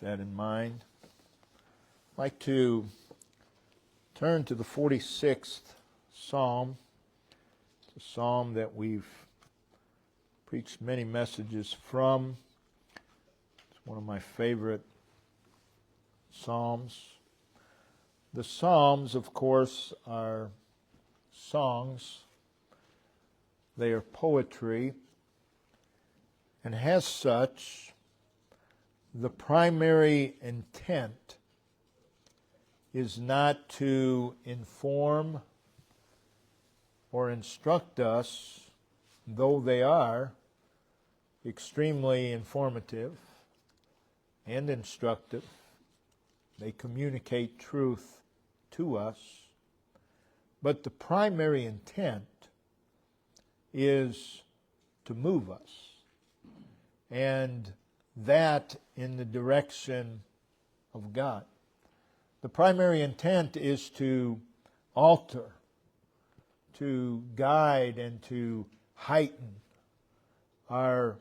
that in mind, I'd like to turn to the 46th Psalm. It's a psalm that we've preached many messages from. It's one of my favorite psalms. The psalms, of course, are songs. They are poetry. And as such, the primary intent is not to inform or instruct us, though they are extremely informative and instructive. They communicate truth to us. But the primary intent is to move us, and that in the direction of God. The primary intent is to alter, to guide, and to heighten our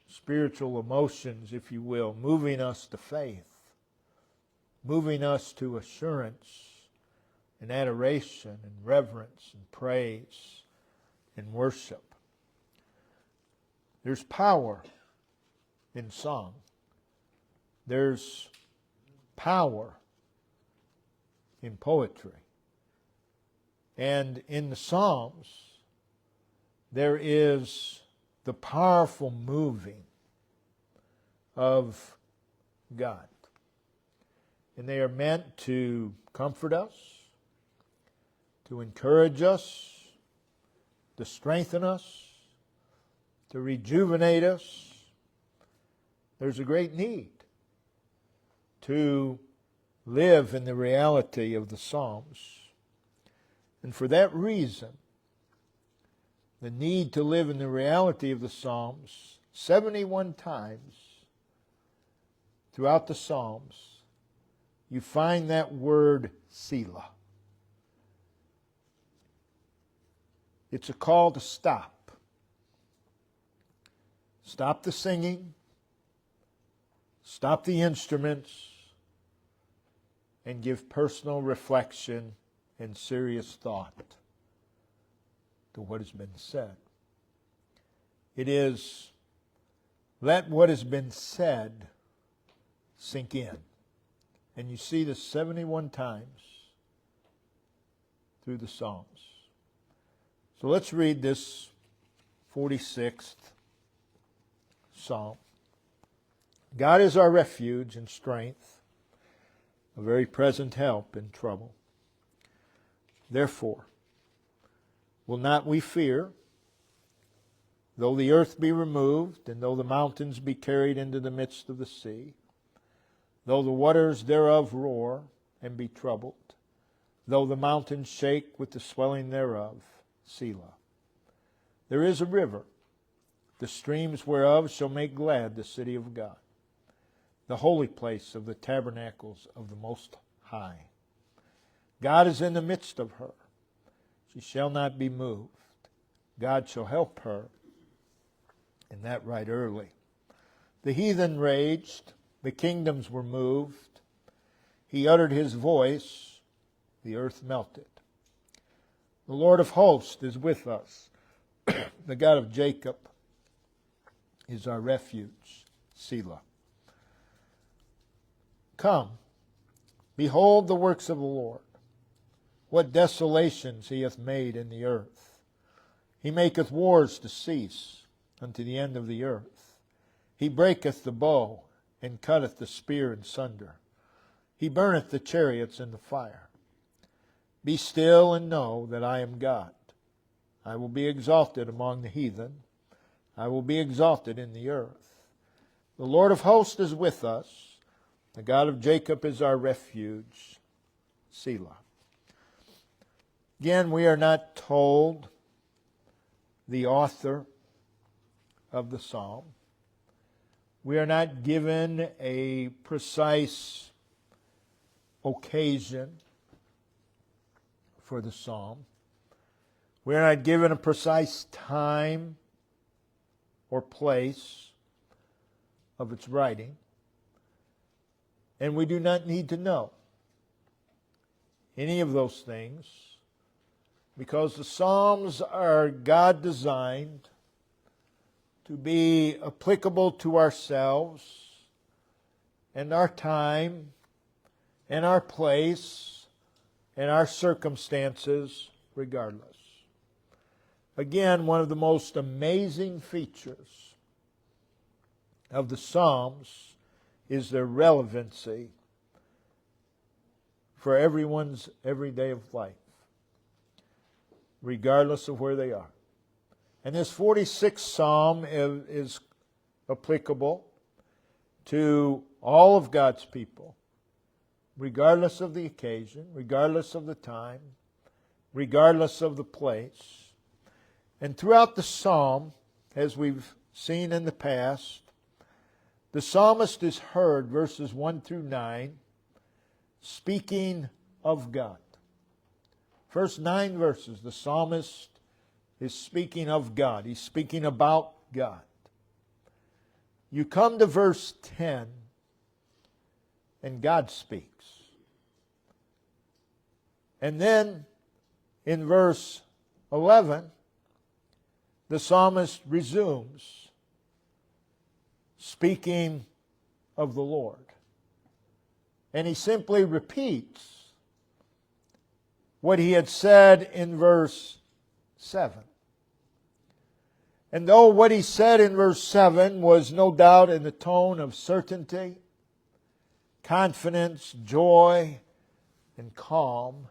spiritual emotions, if you will, moving us to faith, moving us to assurance and adoration and reverence and praise and worship. There's power in song. There's power in poetry. And in the Psalms, there is the powerful moving of God. And they are meant to comfort us, to encourage us, to strengthen us, to rejuvenate us. There's a great need to live in the reality of the Psalms. And for that reason, the need to live in the reality of the Psalms, 71 times throughout the Psalms, you find that word Selah. It's a call to stop. Stop the singing, stop the instruments, and give personal reflection and serious thought to what has been said. It is, let what has been said sink in. And you see this 71 times through the Psalms. So let's read this 46th Psalm. God is our refuge and strength, a very present help in trouble. Therefore, will not we fear, though the earth be removed, and though the mountains be carried into the midst of the sea, though the waters thereof roar and be troubled, though the mountains shake with the swelling thereof, Selah. There is a river, the streams whereof shall make glad the city of God, the holy place of the tabernacles of the Most High. God is in the midst of her. She shall not be moved. God shall help her, and that right early. The heathen raged, the kingdoms were moved. He uttered his voice, the earth melted. The Lord of hosts is with us. The God of Jacob is our refuge, Selah. Come, behold the works of the Lord, what desolations he hath made in the earth. He maketh wars to cease unto the end of the earth. He breaketh the bow, and cutteth the spear in sunder. He burneth the chariots in the fire. Be still and know that I am God. I will be exalted among the heathen. I will be exalted in the earth. The Lord of hosts is with us. The God of Jacob is our refuge. Selah. Again, we are not told the author of the psalm. We are not given a precise occasion for the psalm. We are not given a precise time or place of its writing. And we do not need to know any of those things, because the Psalms are God-designed to be applicable to ourselves and our time and our place and our circumstances regardless. Again, one of the most amazing features of the Psalms is their relevancy for everyone's every day of life, regardless of where they are. And this 46th Psalm is applicable to all of God's people, regardless of the occasion, regardless of the time, regardless of the place. And throughout the Psalm, as we've seen in the past, the psalmist is heard, verses 1 through 9, speaking of God. First 9 verses, the psalmist is speaking of God. He's speaking about God. You come to verse 10, and God speaks. And then in verse 11, the psalmist resumes speaking of the Lord. And he simply repeats what he had said in verse 7. And though what he said in verse 7 was no doubt in the tone of certainty, confidence, joy, and calm,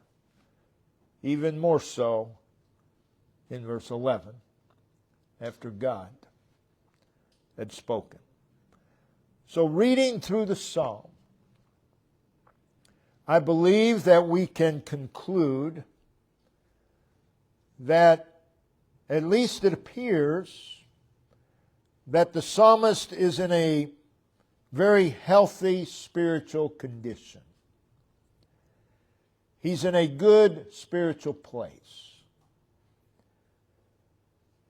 even more so in verse 11, after God had spoken. So reading through the psalm, I believe that we can conclude that, at least it appears, that the psalmist is in a very healthy spiritual condition. He's in a good spiritual place.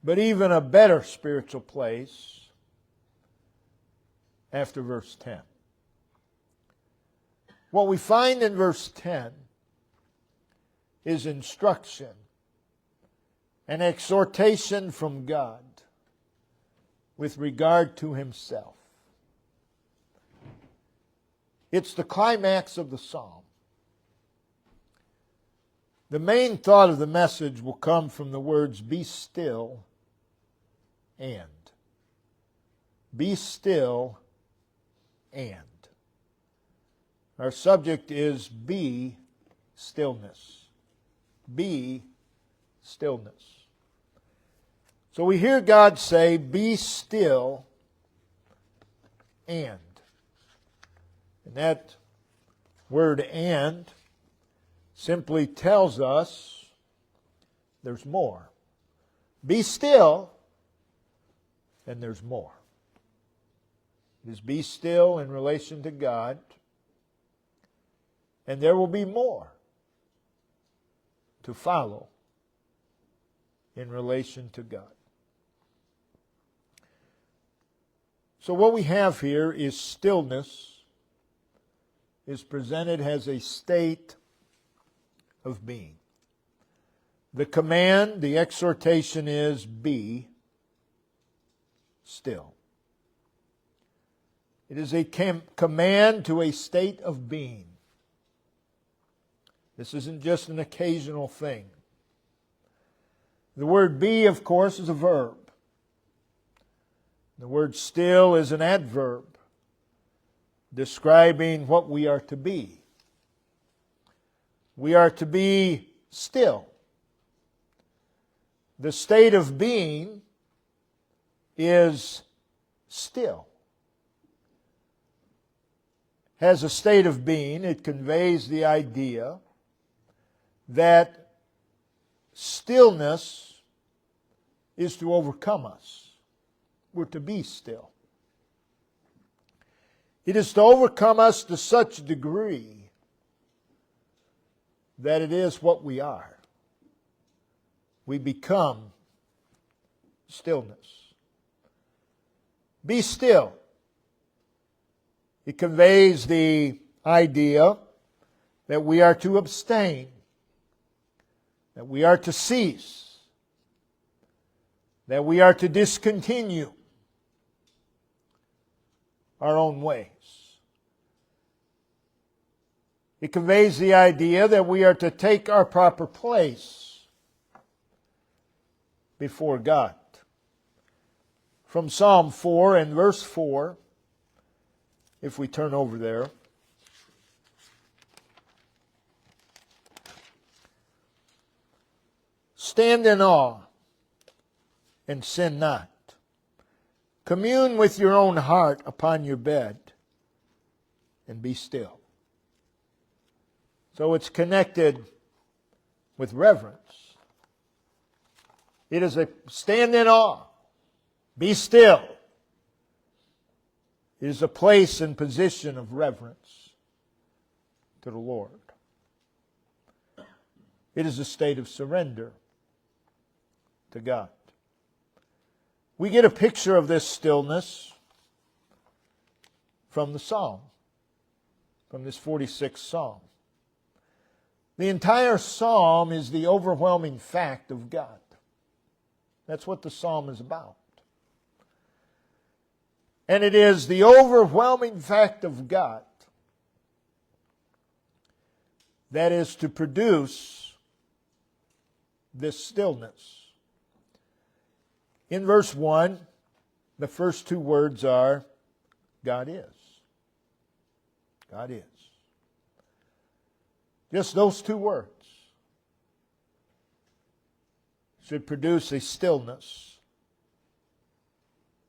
But even a better spiritual place after verse 10. What we find in verse 10 is instruction, an exhortation from God with regard to himself. It's the climax of the psalm. The main thought of the message will come from the words, be still and. Be still and. Our subject is be stillness. Be stillness. So we hear God say, be still and. And that word and simply tells us there's more. Be still, and there's more. It is be still in relation to God, and there will be more to follow in relation to God. So what we have here is stillness is presented as a state of being. The command, the exhortation is be still. It is a command to a state of being. This isn't just an occasional thing. The word be, of course, is a verb. The word still is an adverb describing what we are to be. We are to be still. The state of being is still. Has a state of being, it conveys the idea that stillness is to overcome us. We're to be still. It is to overcome us to such a degree that it is what we are. We become stillness. Be still. It conveys the idea that we are to abstain, that we are to cease, that we are to discontinue our own ways. It conveys the idea that we are to take our proper place before God. From Psalm 4 and verse 4, if we turn over there, stand in awe and sin not. Commune with your own heart upon your bed and be still. So it's connected with reverence. It is a stand in awe. Be still. It is a place and position of reverence to the Lord. It is a state of surrender to God. We get a picture of this stillness from the Psalm, from this 46th Psalm. The entire Psalm is the overwhelming fact of God. That's what the Psalm is about. And it is the overwhelming fact of God that is to produce this stillness. In verse 1, the first two words are, God is. God is. Just those two words should produce a stillness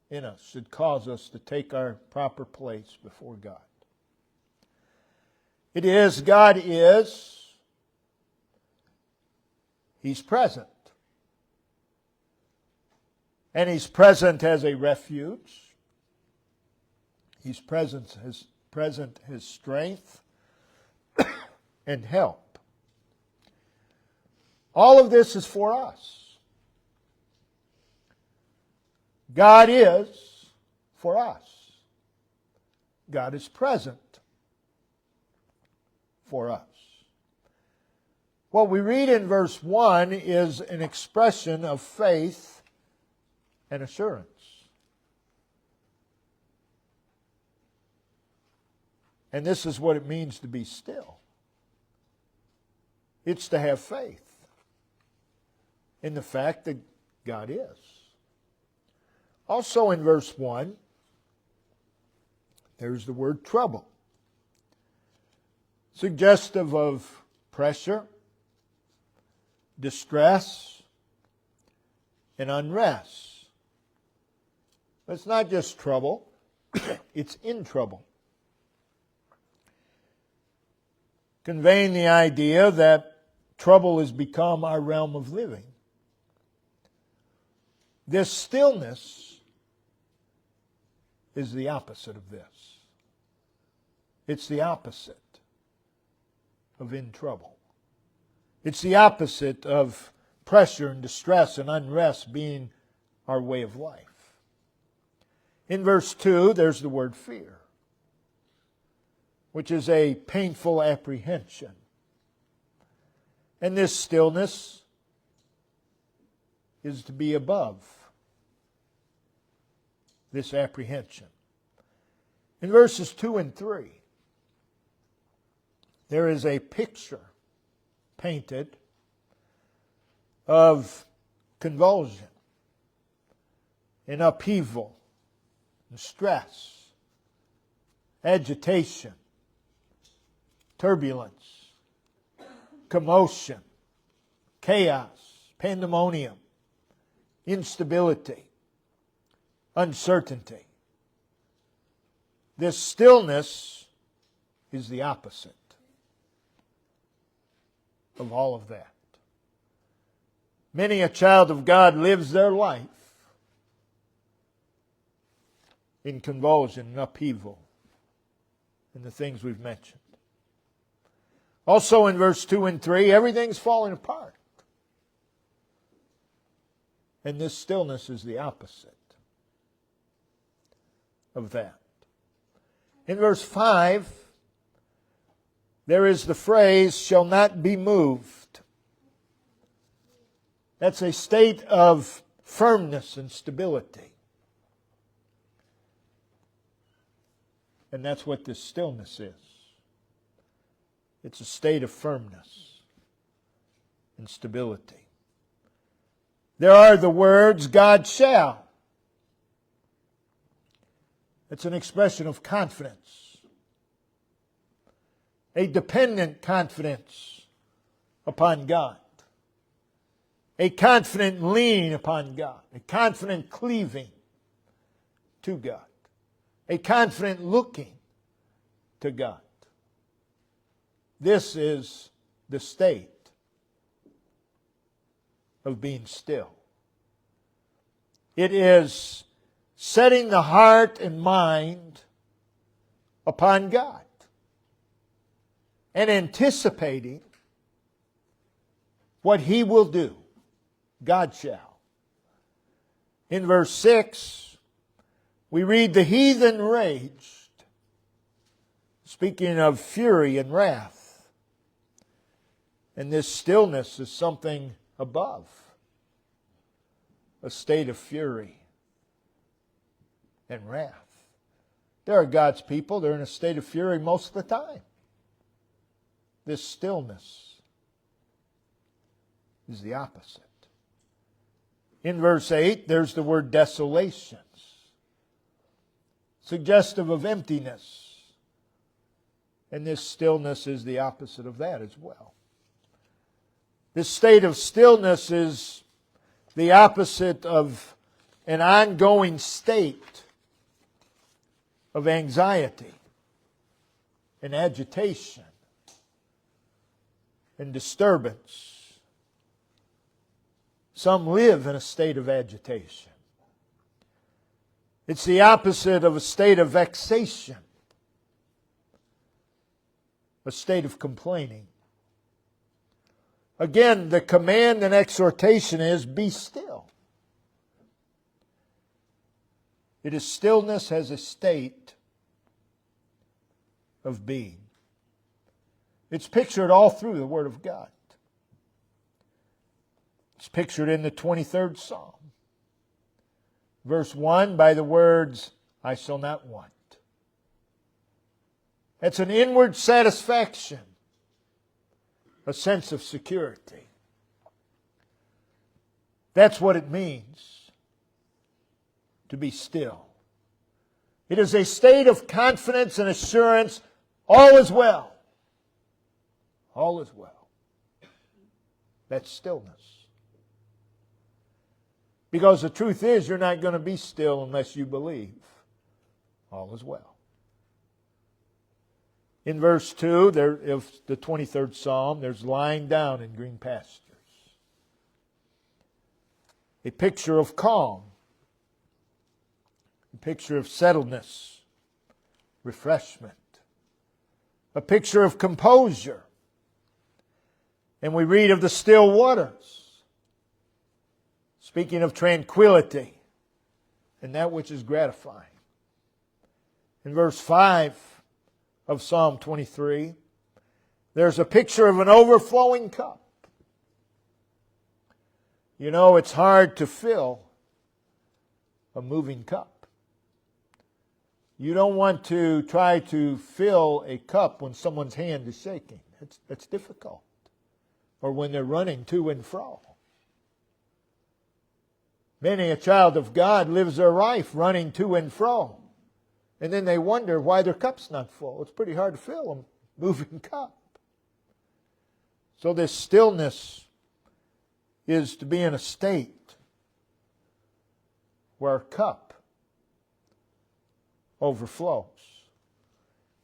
in us, should cause us to take our proper place before God. It is, God is, He's present. And He's present as a refuge. He's present His strength and help. All of this is for us. God is for us. God is present for us. What we read in verse 1 is an expression of faith and assurance. And this is what it means to be still. It's to have faith in the fact that God is. Also in verse 1, there's the word trouble, suggestive of pressure, distress, and unrest. But it's not just trouble, it's in trouble. Conveying the idea that trouble has become our realm of living. This stillness is the opposite of this. It's the opposite of in trouble. It's the opposite of pressure and distress and unrest being our way of life. In verse 2, there's the word fear, which is a painful apprehension. And this stillness is to be above this apprehension. In verses 2 and 3, there is a picture painted of convulsion and upheaval and stress, agitation, turbulence, commotion, chaos, pandemonium, instability, uncertainty. This stillness is the opposite of all of that. Many a child of God lives their life in convulsion and upheaval and the things we've mentioned. Also in verse 2 and 3, everything's falling apart. And this stillness is the opposite of that. In verse 5, there is the phrase, shall not be moved. That's a state of firmness and stability. And that's what this stillness is. It's a state of firmness and stability. There are the words, God shall. It's an expression of confidence. A dependent confidence upon God. A confident leaning upon God. A confident cleaving to God. A confident looking to God. This is the state of being still. It is setting the heart and mind upon God and anticipating what He will do. God shall. In verse 6, we read, the heathen raged, speaking of fury and wrath. And this stillness is something above a state of fury and wrath. There are God's people, they're in a state of fury most of the time. This stillness is the opposite. In verse 8, there's the word desolations, suggestive of emptiness. And this stillness is the opposite of that as well. This state of stillness is the opposite of an ongoing state of anxiety and agitation and disturbance. Some live in a state of agitation. It's the opposite of a state of vexation, a state of complaining. Again, the command and exhortation is, be still. It is stillness as a state of being. It's pictured all through the Word of God. It's pictured in the 23rd Psalm. Verse 1, by the words, I shall not want. It's an inward satisfaction, a sense of security. That's what it means to be still. It is a state of confidence and assurance, all is well. All is well. That's stillness. Because the truth is, you're not going to be still unless you believe all is well. In verse 2 of the 23rd Psalm, there's lying down in green pastures. A picture of calm. A picture of settledness, refreshment. A picture of composure. And we read of the still waters. Speaking of tranquility and that which is gratifying. In verse 5 of Psalm 23, there's a picture of an overflowing cup. You know, it's hard to fill a moving cup. You don't want to try to fill a cup when someone's hand is shaking. It's difficult. Or when they're running to and fro. Many a child of God lives their life running to and fro. And then they wonder why their cup's not full. It's pretty hard to fill a moving cup. So this stillness is to be in a state where our cup overflows.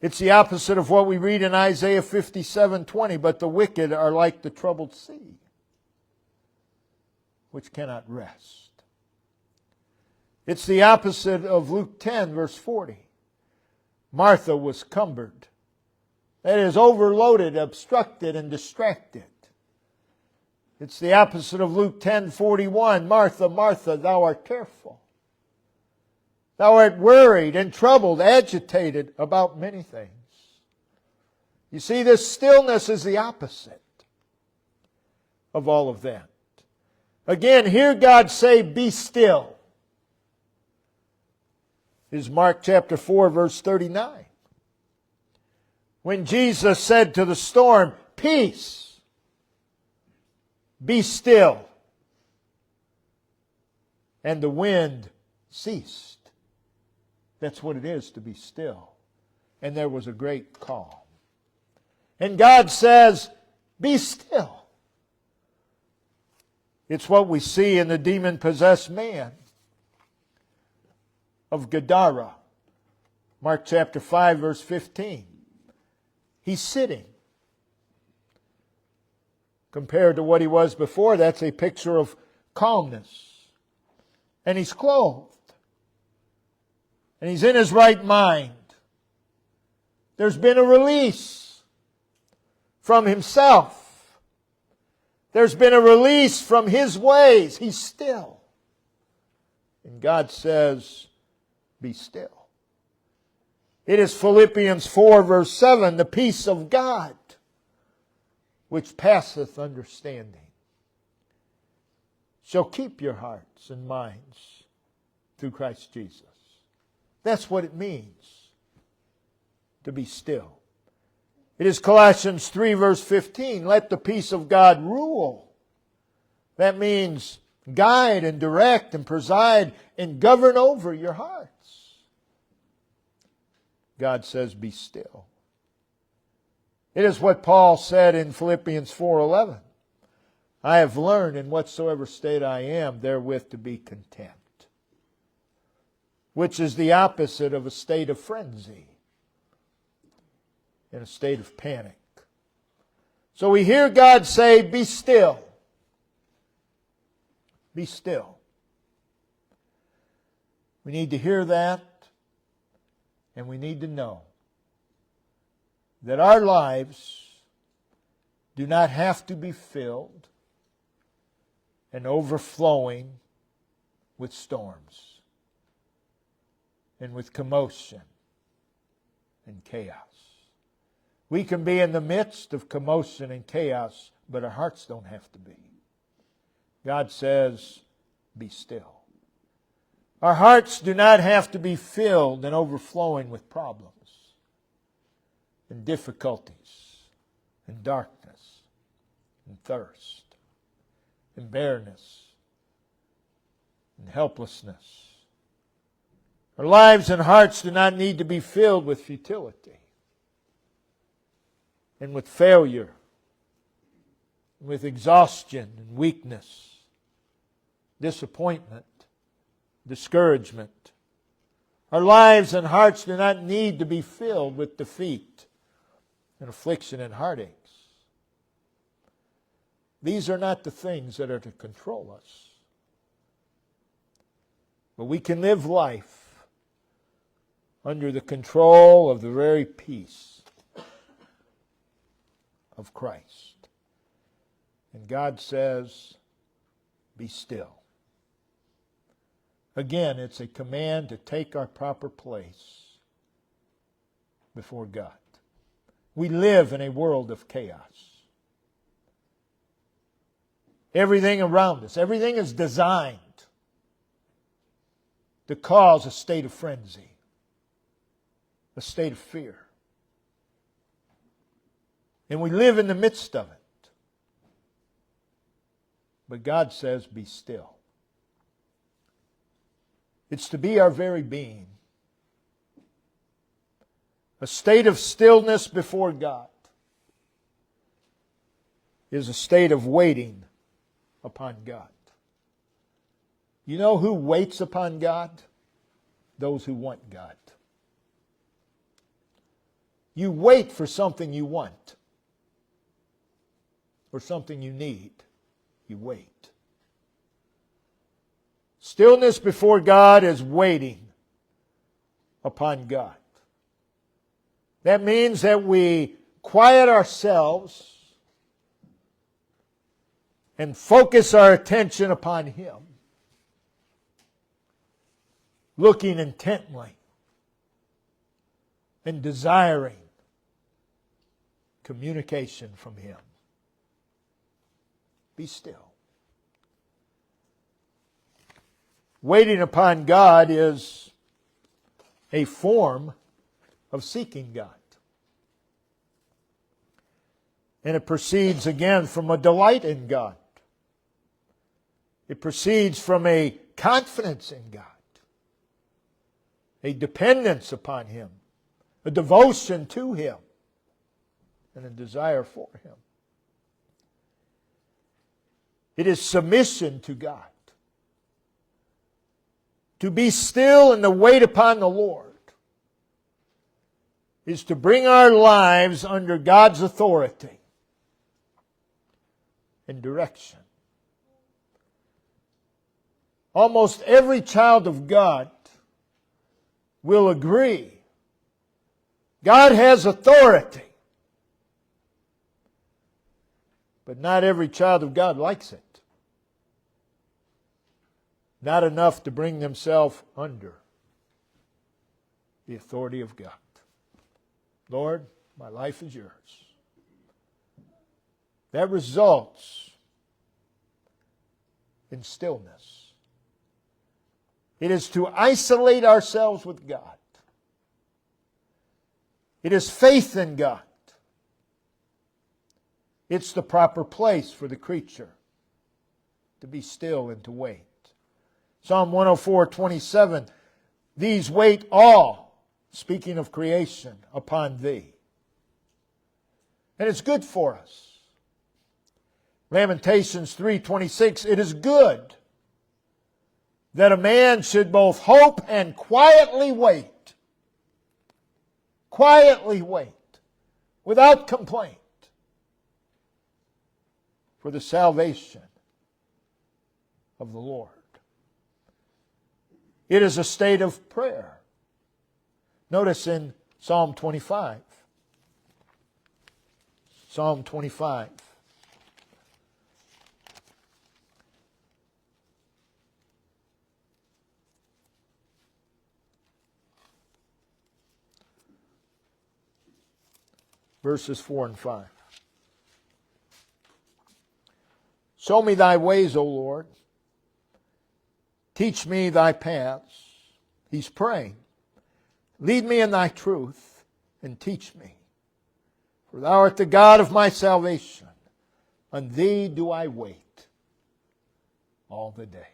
It's the opposite of what we read in Isaiah 57:20. But the wicked are like the troubled sea, which cannot rest. It's the opposite of Luke 10, verse 40. Martha was cumbered. That is, overloaded, obstructed, and distracted. It's the opposite of Luke 10:41. Martha, Martha, thou art careful. Thou art worried and troubled, agitated about many things. You see, this stillness is the opposite of all of that. Again, hear God say, be still. Is Mark chapter 4, verse 39. When Jesus said to the storm, peace, be still. And the wind ceased. That's what it is to be still. And there was a great calm. And God says, be still. It's what we see in the demon-possessed man of Gadara. Mark chapter 5, verse 15. He's sitting. Compared to what he was before, that's a picture of calmness. And he's clothed. And he's in his right mind. There's been a release from himself. There's been a release from his ways. He's still. And God says, be still. It is Philippians 4, verse 7, the peace of God, which passeth understanding, shall keep your hearts and minds through Christ Jesus. That's what it means to be still. It is Colossians 3, verse 15, let the peace of God rule. That means guide and direct and preside and govern over your hearts. God says, be still. It is what Paul said in Philippians 4:11. I have learned in whatsoever state I am therewith to be content. Which is the opposite of a state of frenzy. In a state of panic. So we hear God say, be still. Be still. We need to hear that, and we need to know that our lives do not have to be filled and overflowing with storms and with commotion and chaos. We can be in the midst of commotion and chaos, but our hearts don't have to be. God says, be still. Our hearts do not have to be filled and overflowing with problems and difficulties and darkness and thirst and bareness and helplessness. Our lives and hearts do not need to be filled with futility and with failure, and with exhaustion and weakness, disappointment, discouragement. Our lives and hearts do not need to be filled with defeat and affliction and heartaches. These are not the things that are to control us. But we can live life under the control of the very peace of Christ. And God says, be still. Again, it's a command to take our proper place before God. We live in a world of chaos. Everything around us, everything is designed to cause a state of frenzy, a state of fear. And we live in the midst of it. But God says, be still. It's to be our very being. A state of stillness before God is a state of waiting upon God. You know who waits upon God? Those who want God. You wait for something you want. Or something you need. You wait. Stillness before God is waiting upon God. That means that we quiet ourselves and focus our attention upon Him, looking intently and desiring communication from Him. Be still. Waiting upon God is a form of seeking God. And it proceeds again from a delight in God. It proceeds from a confidence in God, a dependence upon Him, a devotion to Him, and a desire for Him. It is submission to God. To be still and to wait upon the Lord is to bring our lives under God's authority and direction. Almost every child of God will agree God has authority. But not every child of God likes it. Not enough to bring themselves under the authority of God. Lord, my life is yours. That results in stillness. It is to isolate ourselves with God. It is faith in God. It's the proper place for the creature to be still and to wait. Psalm 104:27, these wait all, speaking of creation, upon Thee. And it's good for us. Lamentations 3:26, it is good that a man should both hope and quietly wait. Quietly wait, without complaint, for the salvation of the Lord. It is a state of prayer. Notice in Psalm 25. Psalm 25. Verses 4 and 5. Show me Thy ways, O Lord. Teach me Thy paths. He's praying. Lead me in Thy truth and teach me. For Thou art the God of my salvation. On Thee do I wait all the day.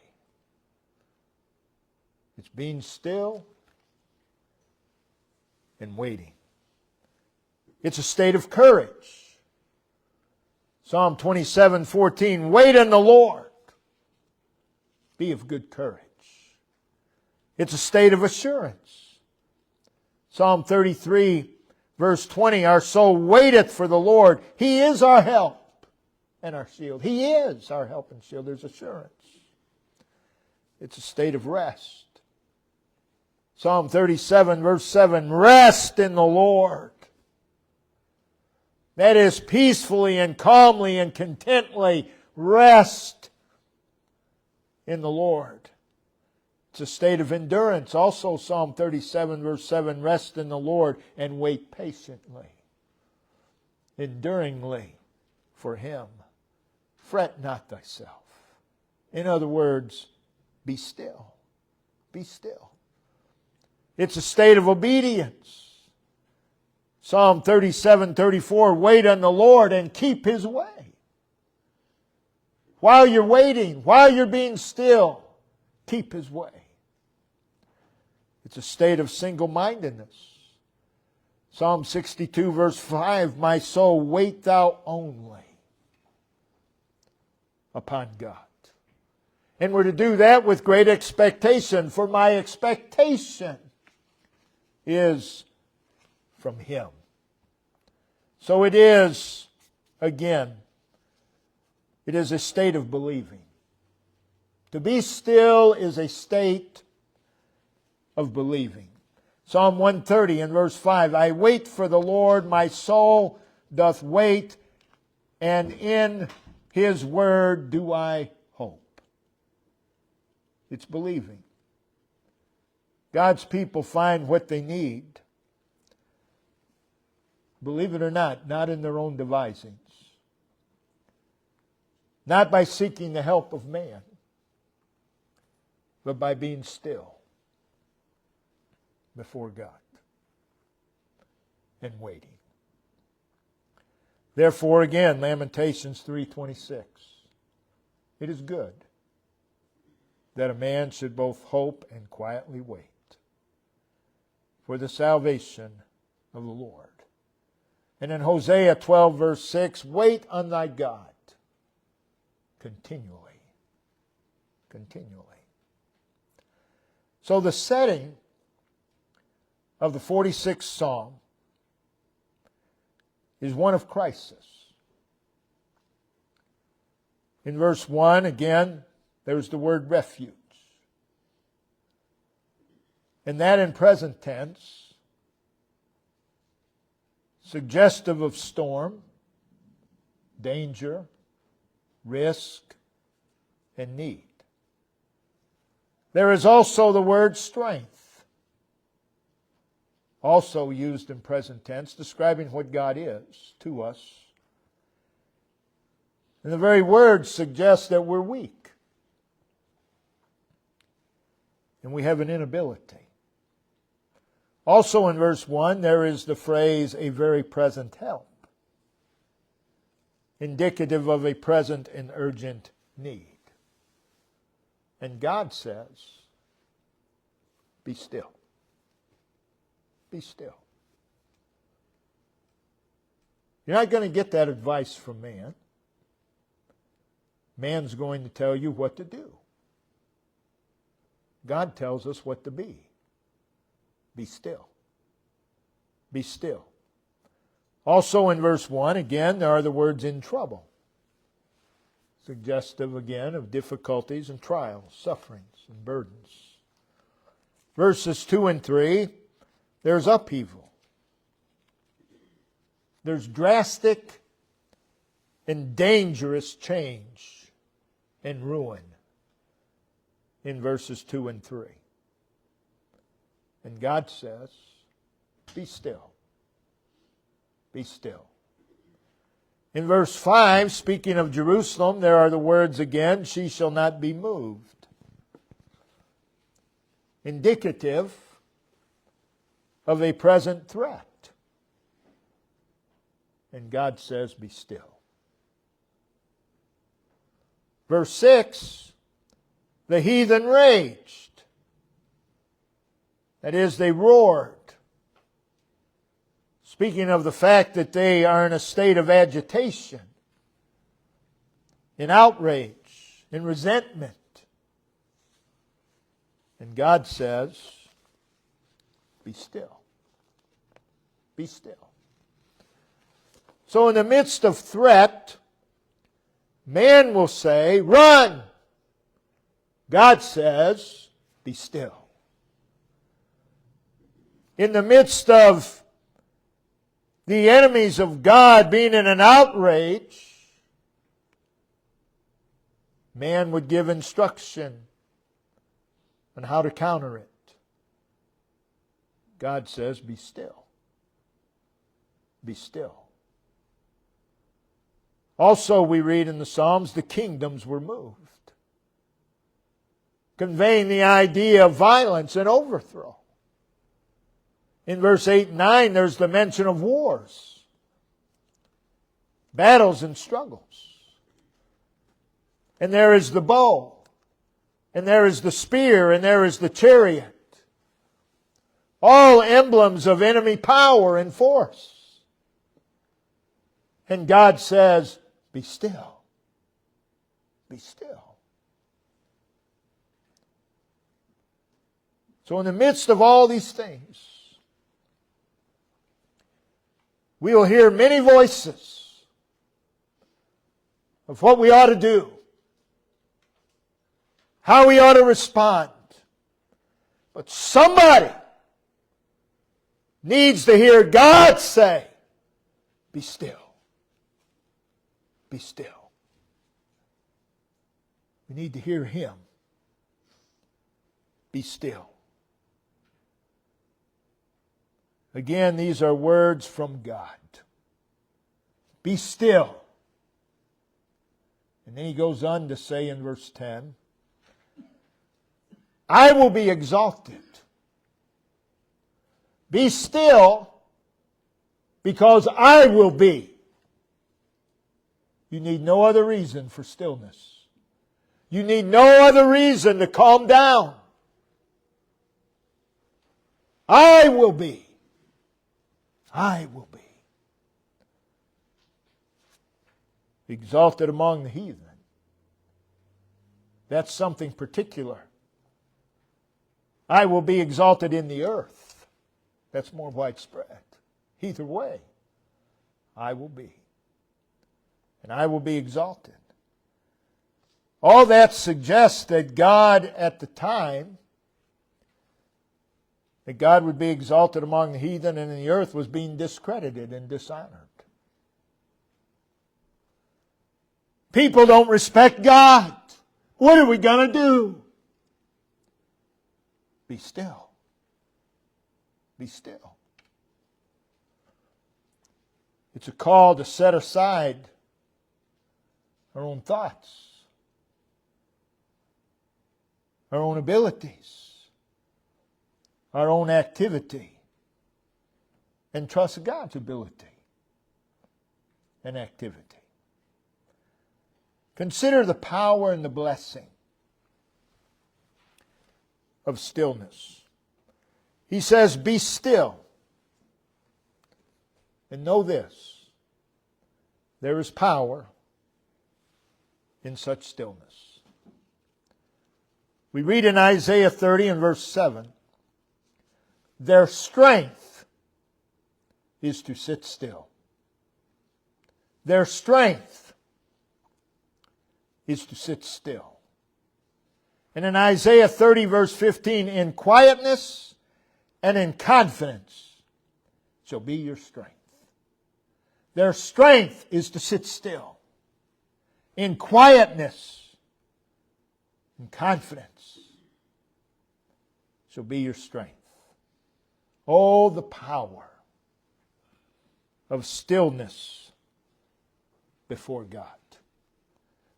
It's being still and waiting. It's a state of courage. Psalm 27:14, wait on the Lord. Be of good courage. It's a state of assurance. Psalm 33, verse 20, our soul waiteth for the Lord. He is our help and our shield. He is our help and shield. There's assurance. It's a state of rest. Psalm 37, verse 7, rest in the Lord. That is, peacefully and calmly and contently rest in the Lord. It's a state of endurance. Also, Psalm 37, verse 7, rest in the Lord and wait patiently, enduringly for Him. Fret not thyself. In other words, be still. Be still. It's a state of obedience. Psalm 37:34, wait on the Lord and keep His way. While you're waiting, while you're being still, keep His way. It's a state of single-mindedness. Psalm 62, verse 5, my soul, wait thou only upon God. And we're to do that with great expectation, for my expectation is from Him. So it is, again, it is a state of believing. To be still is a state of believing. Psalm 130 and verse 5, I wait for the Lord, my soul doth wait, and in His word do I hope. It's believing. God's people find what they need believe it or not in their own devisings, not by seeking the help of man, but by being still before God and waiting. Therefore, again, Lamentations 3:26. It is good that a man should both hope and quietly wait for the salvation of the Lord. And in Hosea 12, verse 6, wait on thy God continually. Continually. So the setting of the 46th Psalm is one of crisis. In verse 1, again, there's the word refuge. And that in present tense, suggestive of storm, danger, risk, and need. There is also the word strength, also used in present tense, describing what God is to us. And the very word suggests that we're weak. And we have an inability. Also in verse 1, there is the phrase, a very present help, indicative of a present and urgent need. And God says, be still. Be still. You're not going to get that advice from man. Man's going to tell you what to do. God tells us what to be. Be still. Be still. Also in verse 1, again, there are the words in trouble. Suggestive again of difficulties and trials, sufferings and burdens. Verses 2 and 3, there's upheaval. There's drastic and dangerous change and ruin in verses 2 and 3. And God says, be still. Be still. In verse 5, speaking of Jerusalem, there are the words again, she shall not be moved. Indicative of a present threat. And God says, be still. Verse 6, the heathen raged. That is, they roared. Speaking of the fact that they are in a state of agitation, in outrage, in resentment. And God says, be still. Be still. So in the midst of threat, man will say, run. God says, be still. In the midst of the enemies of God being in an outrage, man would give instruction on how to counter it. God says, be still. Be still. Also, we read in the Psalms, the kingdoms were moved, conveying the idea of violence and overthrow. In verse 8 and 9, there's the mention of wars, battles and struggles. And there is the bow, and there is the spear, and there is the chariot. All emblems of enemy power and force. And God says, be still. Be still. So in the midst of all these things, we will hear many voices of what we ought to do, how we ought to respond. But somebody needs to hear God say, be still. Be still. We need to hear Him. Be still. Again, these are words from God. Be still. And then he goes on to say in verse 10, I will be exalted. Be still, because I will be. You need no other reason for stillness. You need no other reason to calm down. I will be. I will be. Exalted among the heathen. That's something particular. I will be exalted in the earth. That's more widespread. Either way, I will be. And I will be exalted. All that suggests that God at the time, that God would be exalted among the heathen and the earth was being discredited and dishonored. People don't respect God. What are we going to do? Be still. Be still. It's a call to set aside our own thoughts, our own abilities, our own activity, and trust God's ability and activity. Consider the power and the blessing of stillness. He says, be still. And know this, there is power in such stillness. We read in Isaiah 30 and verse 7, their strength is to sit still. Their strength is to sit still. And in Isaiah 30 verse 15, in quietness and in confidence shall be your strength. Their strength is to sit still. In quietness and confidence shall be your strength. Oh, the power of stillness before God.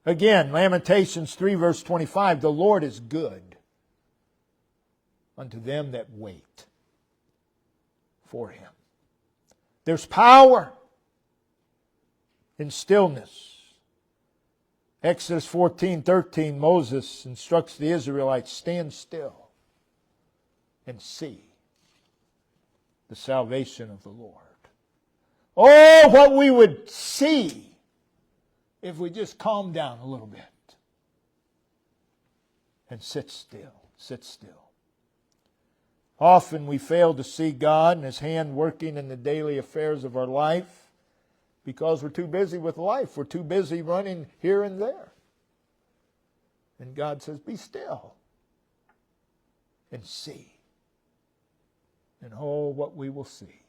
Again, Lamentations 3 verse 25, the Lord is good unto them that wait for Him. There's power in stillness. Exodus 14:13, Moses instructs the Israelites, stand still and see the salvation of the Lord. Oh, what we would see if we just calm down a little bit and sit still, sit still. Often we fail to see God and His hand working in the daily affairs of our life because we're too busy with life. We're too busy running here and there. And God says, be still and see. And oh, what we will see.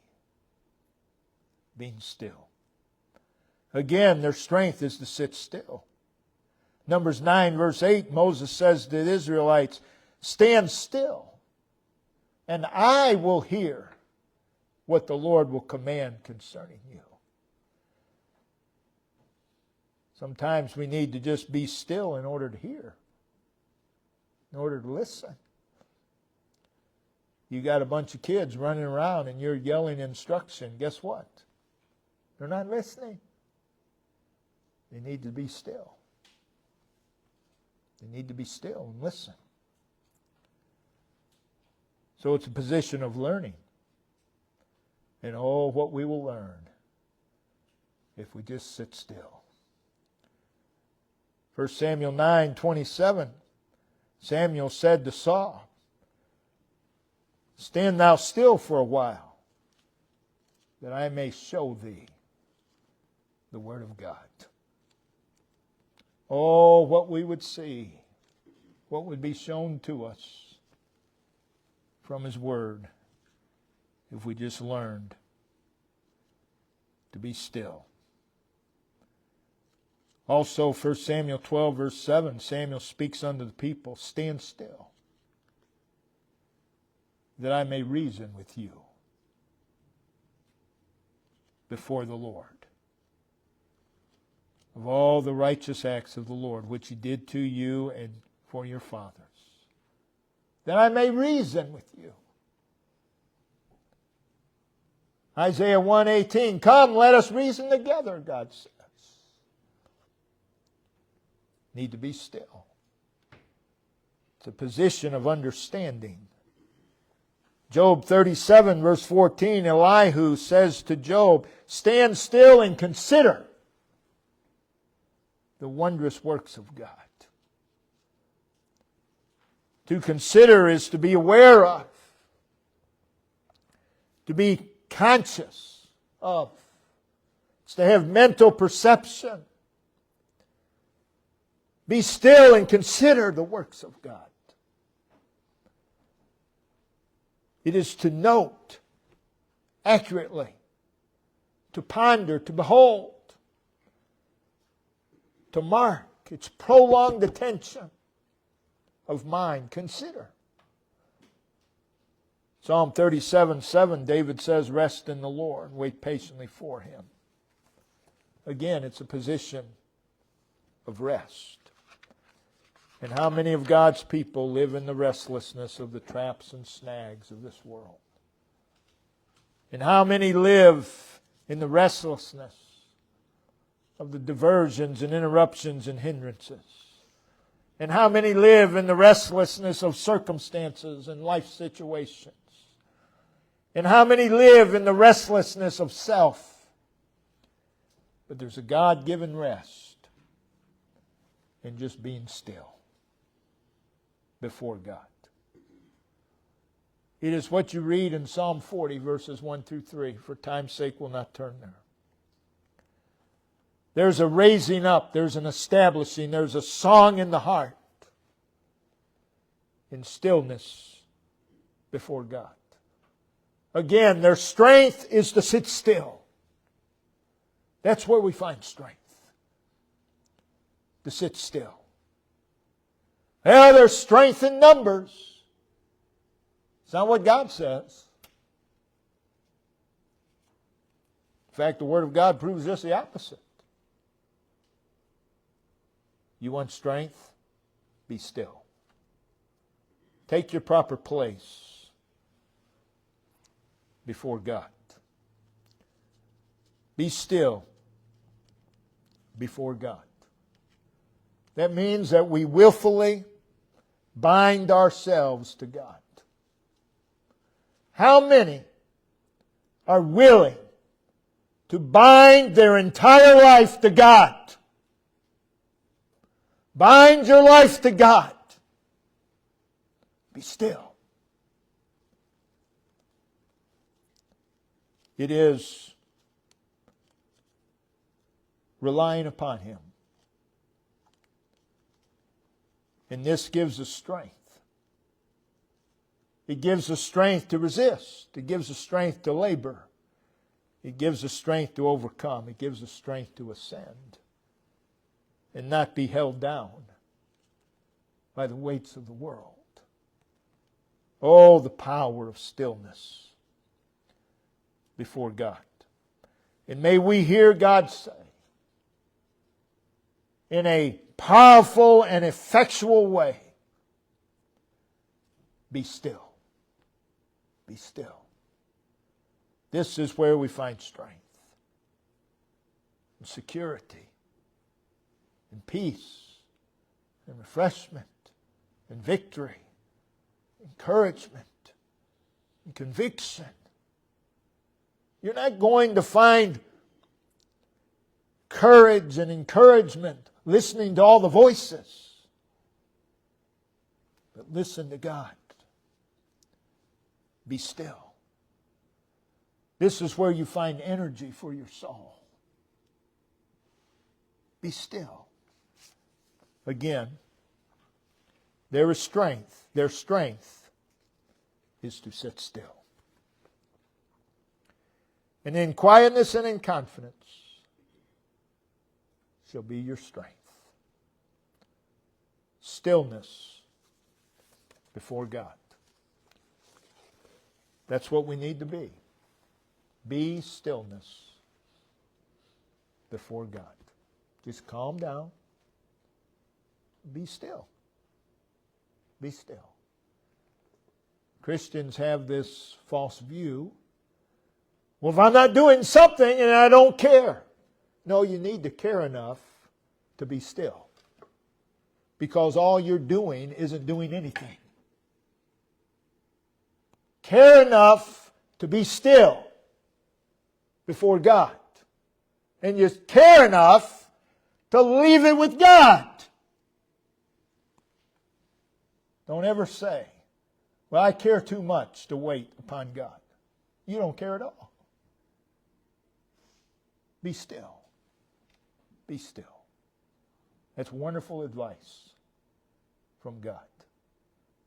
Being still. Again, their strength is to sit still. Numbers 9 verse 8, Moses says to the Israelites, stand still, and I will hear what the Lord will command concerning you. Sometimes we need to just be still in order to hear, in order to listen. You got a bunch of kids running around and you're yelling instruction. Guess what? They're not listening. They need to be still. They need to be still and listen. So it's a position of learning. And oh, what we will learn if we just sit still. 1 Samuel 9:27, Samuel said to Saul, stand thou still for a while, that I may show thee the word of God. Oh, what we would see, what would be shown to us from His word if we just learned to be still. Also, 1 Samuel 12, verse 7, Samuel speaks unto the people, stand still, that I may reason with you before the Lord. of all the righteous acts of the Lord, which He did to you and for your fathers, that I may reason with you. Isaiah 1:18, come, let us reason together, God says. Need to be still. It's a position of understanding. Job 37 verse 14, Elihu says to Job, stand still and consider the wondrous works of God. To consider is to be aware of, to be conscious of. It's to have mental perception. Be still and consider the works of God. It is to note accurately, to ponder, to behold, to mark. It's prolonged attention of mind. Consider. Psalm 37:7, David says, rest in the Lord, wait patiently for Him. Again, it's a position of rest. And how many of God's people live in the restlessness of the traps and snags of this world? And how many live in the restlessness of the diversions and interruptions and hindrances? And how many live in the restlessness of circumstances and life situations? And how many live in the restlessness of self? But there's a God-given rest in just being still before God. It is what you read in Psalm 40, verses 1 through 3. For time's sake, we'll not turn there. There's a raising up, there's an establishing, there's a song in the heart in stillness before God. Again, their strength is to sit still. That's where we find strength. To sit still. There's strength in numbers. It's not what God says. In fact, the Word of God proves just the opposite. You want strength? Be still. Take your proper place before God. Be still before God. That means that we willfully bind ourselves to God. How many are willing to bind their entire life to God? Bind your life to God. Be still. It is relying upon Him. And this gives us strength. It gives us strength to resist. It gives us strength to labor. It gives us strength to overcome. It gives us strength to ascend and not be held down by the weights of the world. Oh, the power of stillness before God. And may we hear God say in a powerful and effectual way, be still. Be still. This is where we find strength and security and peace and refreshment and victory, encouragement and conviction. You're not going to find courage and encouragement listening to all the voices. But listen to God. Be still. This is where you find energy for your soul. Be still. Again, there is strength. Their strength is to sit still. And in quietness and in confidence shall be your strength. Stillness before God. That's what we need to be. Be stillness before God. Just calm down. Be still. Be still. Christians have this false view. Well, if I'm not doing something and I don't care. No, you need to care enough to be still. Because all you're doing isn't doing anything. Care enough to be still before God. And you care enough to leave it with God. Don't ever say, well, I care too much to wait upon God. You don't care at all. Be still. Be still. That's wonderful advice from God.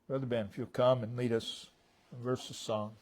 Brother Ben, if you'll come and lead us in verse of song.